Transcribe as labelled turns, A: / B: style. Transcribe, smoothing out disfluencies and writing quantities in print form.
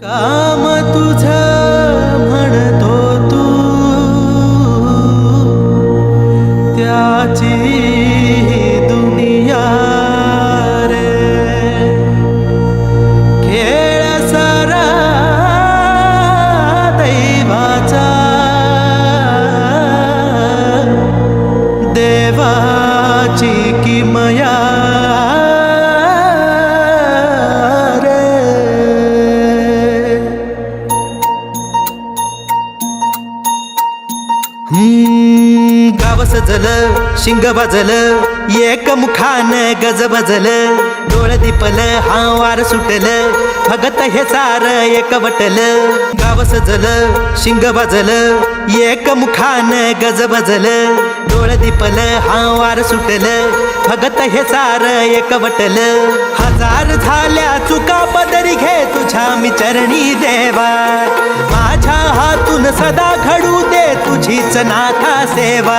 A: काम तुझं म्हणतो तू त्याची दुनिया रे, खेळ सारा दैवाचा, देवाची किमया गाव सजलं, शिंग वाजलं, एक मुखान गज बजलं, डोळ दिपलं, हा वार सुटलं, भगत हे सार एक वटलं. गाव सजलं, शिंग वाजलं, एक मुखान गज बजलं, डोळ दिपलं, हा वार सुटलं, भगत हे सार एक वटलं. हजार झाल्या चुका पदरी घे तुझ्या मी चरणी देवा, माझ्या हातून सदा घडू दे तुझीच नाथा सेवा.